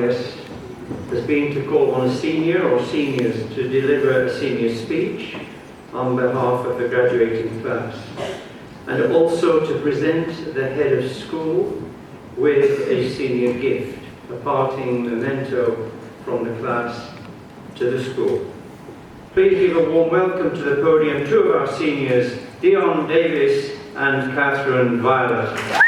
has been to call on a senior or seniors to deliver a senior speech on behalf of the graduating class, and also to present the head of school with a senior gift, a parting memento from the class to the school. Please give a warm welcome to the podium two of our seniors, Dion Davis and Kathryn Violette.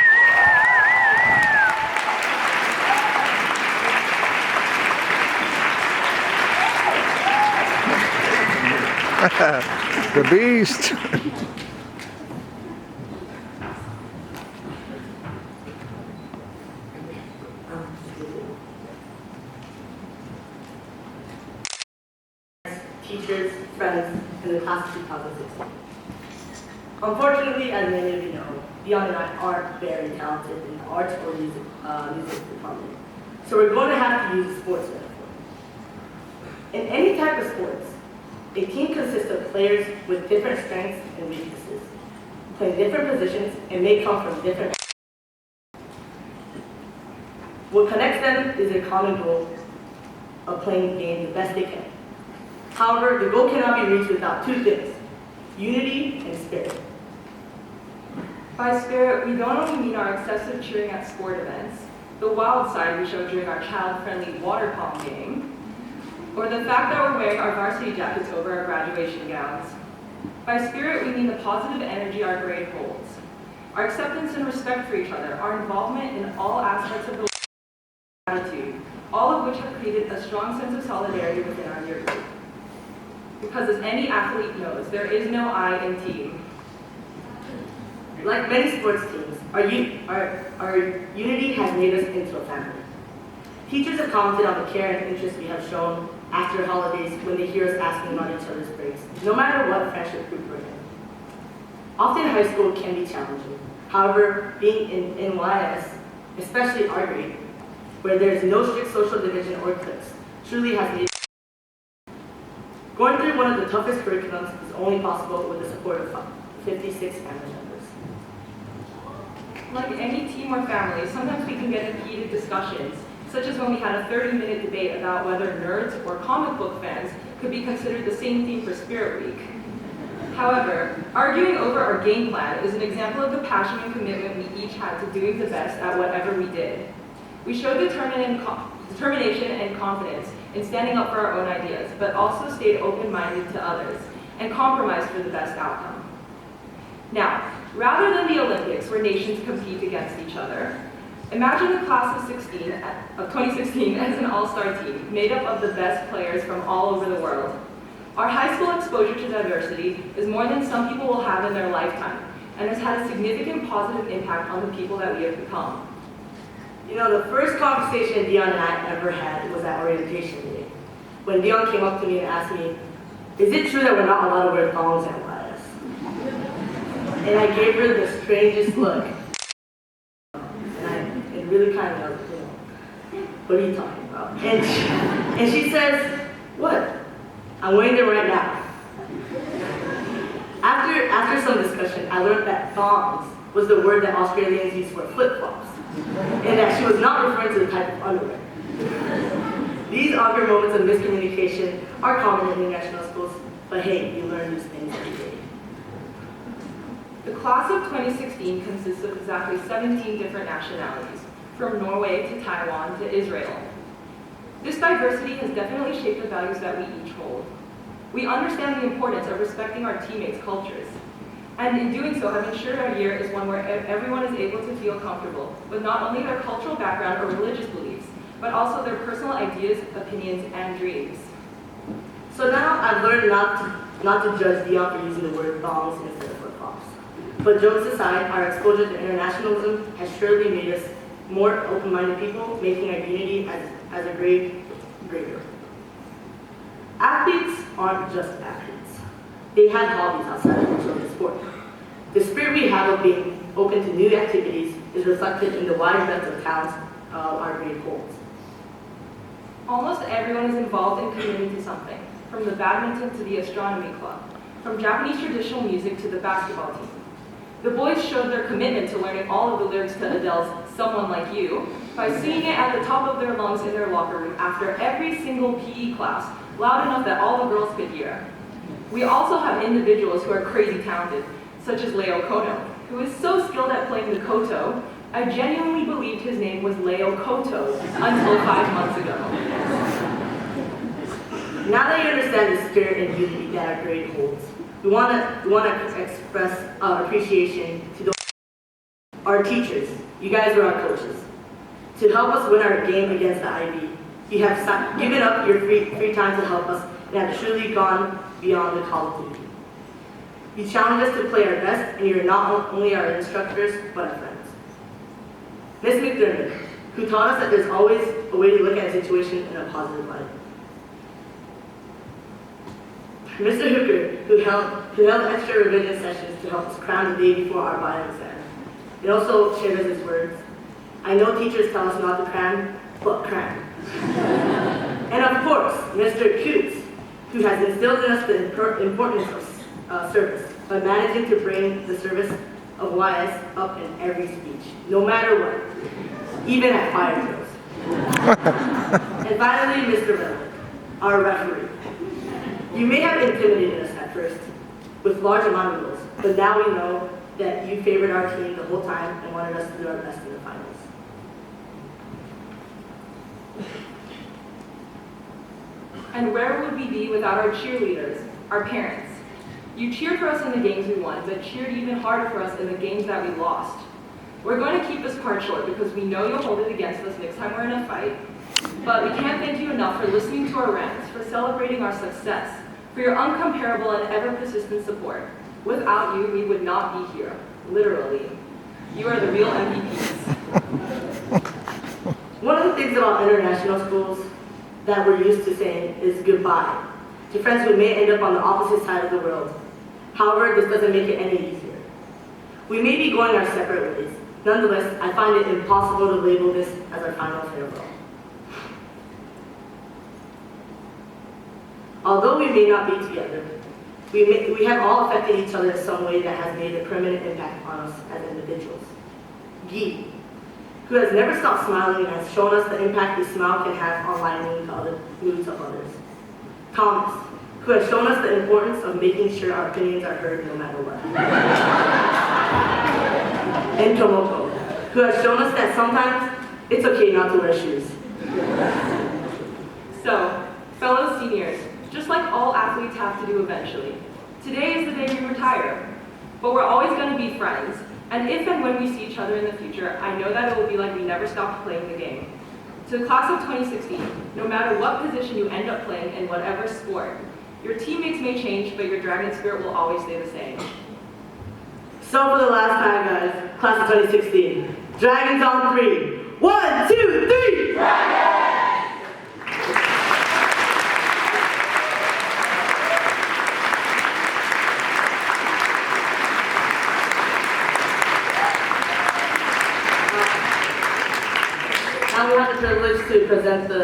The beast. Teachers, friends, and the class of 2016. Unfortunately, as many of you know, Dion and I aren't very talented in the arts or music department. So we're going to have to use a sports metaphor. In any type of sports, a team consists of players with different strengths and weaknesses, playing different positions, and may come from different. What connects them is a common goal of playing the game the best they can. However, the goal cannot be reached without two things: unity and spirit. By spirit, we don't only mean our excessive cheering at sport events, the wild side we show during our child-friendly water polo game, or the fact that we're wearing our varsity jackets over our graduation gowns. By spirit, we mean the positive energy our grade holds, our acceptance and respect for each other, our involvement in all aspects of the attitude, all of which have created a strong sense of solidarity within our year group. Because as any athlete knows, there is no I in team. Like many sports teams, our unity has made us into a family. Teachers have commented on the care and interest we have shown after holidays when they hear us asking about each other's breaks, no matter what friendship group we're in. Often high school can be challenging. However, being in NYS, especially our grade, where there is no strict social division or cliques, truly has made. Going through one of the toughest curriculums is only possible with the support of 56 family members. Like any team or family, sometimes we can get into heated discussions, such as when we had a 30-minute debate about whether nerds or comic book fans could be considered the same theme for Spirit Week. However, arguing over our game plan is an example of the passion and commitment we each had to doing the best at whatever we did. We showed determination and confidence in standing up for our own ideas, but also stayed open-minded to others and compromised for the best outcome. Now, rather than the Olympics where nations compete against each other, imagine the class of 2016 as an all-star team made up of the best players from all over the world. Our high school exposure to diversity is more than some people will have in their lifetime and has had a significant positive impact on the people that we have become. You know, the first conversation Dion and I ever had was at orientation day, when Dion came up to me and asked me, "Is it true that we're not allowed to wear thongs at YS?" And I gave her the strangest look. And it really kind of, what are you talking about? And she says, "What? I'm wearing them right now." After some discussion, I learned that thongs was the word that Australians use for flip-flops, and that she was not referring to the type of underwear. These awkward moments of miscommunication are common in international schools, but hey, you learn these things every day. The class of 2016 consists of exactly 17 different nationalities, from Norway to Taiwan to Israel. This diversity has definitely shaped the values that we each hold. We understand the importance of respecting our teammates' cultures, and in doing so have ensured our year is one where everyone is able to feel comfortable with not only their cultural background or religious beliefs, but also their personal ideas, opinions, and dreams. So now I've learned not to judge Dion for using the word thongs instead of flip-flops. But jokes aside, our exposure to internationalism has surely made us more open-minded people, making our unity as a grade greater. Athletes aren't just athletes. They have hobbies outside of the sport. The spirit we have of being open to new activities is reflected in the wide breadth of talents our grade holds. Almost everyone is involved in committing to something, from the badminton to the astronomy club, from Japanese traditional music to the basketball team. The boys showed their commitment to learning all of the lyrics to Adele's "Someone Like You," by singing it at the top of their lungs in their locker room after every single PE class, loud enough that all the girls could hear. We also have individuals who are crazy talented, such as Leo Kono, who is so skilled at playing the koto, I genuinely believed his name was Leo Koto until 5 months ago. Now that you understand the spirit and unity that our grade holds, we want to express appreciation to our teachers. You guys are our coaches. To help us win our game against the IB, you have given up your free time to help us and have truly gone beyond the call of duty. You challenge us to play our best, and you're not only our instructors, but our friends. Ms. McDermott, who taught us that there's always a way to look at a situation in a positive light. Mr. Hooker, who held extra revision sessions to help us cram the day before our bio exam. He also shared us his words. I know teachers tell us not to cram, but cram. And of course, Mr. Coots, who has instilled in us the importance of service by managing to bring the service of YS up in every speech, no matter what, even at fire drills. And finally, Mr. Relic, our referee. You may have intimidated us at first with large amount of goals, but now we know that you favored our team the whole time and wanted us to do our best in the finals. And where would we be without our cheerleaders, our parents? You cheered for us in the games we won, but cheered even harder for us in the games that we lost. We're going to keep this part short because we know you'll hold it against us next time we're in a fight, but we can't thank you enough for listening to our rants, for celebrating our success, for your uncomparable and ever-persistent support. Without you, we would not be here, literally. You are the real MVPs. One of the things about international schools that we're used to saying is goodbye to friends who may end up on the opposite side of the world. However, this doesn't make it any easier. We may be going our separate ways. Nonetheless, I find it impossible to label this as our final farewell. Although we may not be together, we have all affected each other in some way that has made a permanent impact on us as individuals. Guy, who has never stopped smiling and has shown us the impact a smile can have on lightening the moods of others. Thomas, who has shown us the importance of making sure our opinions are heard no matter what. And Tomoko, who has shown us that sometimes it's okay not to wear shoes. So, fellow seniors, just like all athletes have to do eventually, today is the day we retire. But we're always going to be friends, and if and when we see each other in the future, I know that it will be like we never stopped playing the game. To the class of 2016, no matter what position you end up playing in whatever sport, your teammates may change, but your dragon spirit will always stay the same. So for the last time, guys, class of 2016, Dragons on 3. 1, 2, 3! Dragons! Now we have the privilege to present the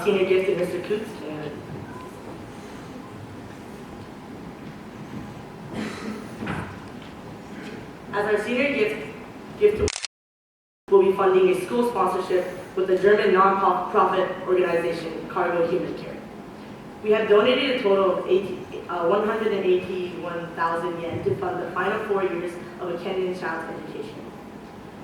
senior gift to Mr. Coots. As our senior gift will be funding a school sponsorship with the German non-profit organization Cargo Human Care. We have donated a total of 181,000 yen to fund the final 4 years of a Kenyan child's education.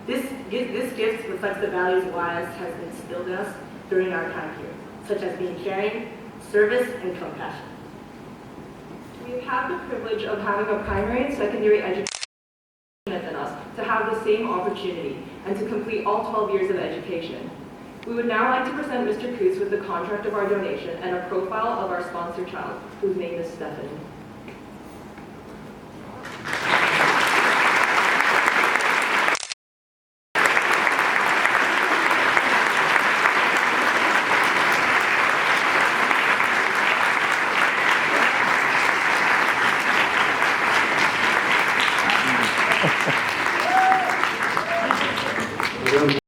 This gift reflects the values YS has instilled in us during our time here, such as being caring, service, and compassion. We've had the privilege of having a primary and secondary education than us to have the same opportunity and to complete all 12 years of education. We would now like to present Mr. Coots with the contract of our donation and a profile of our sponsor child, whose name is Stephanie.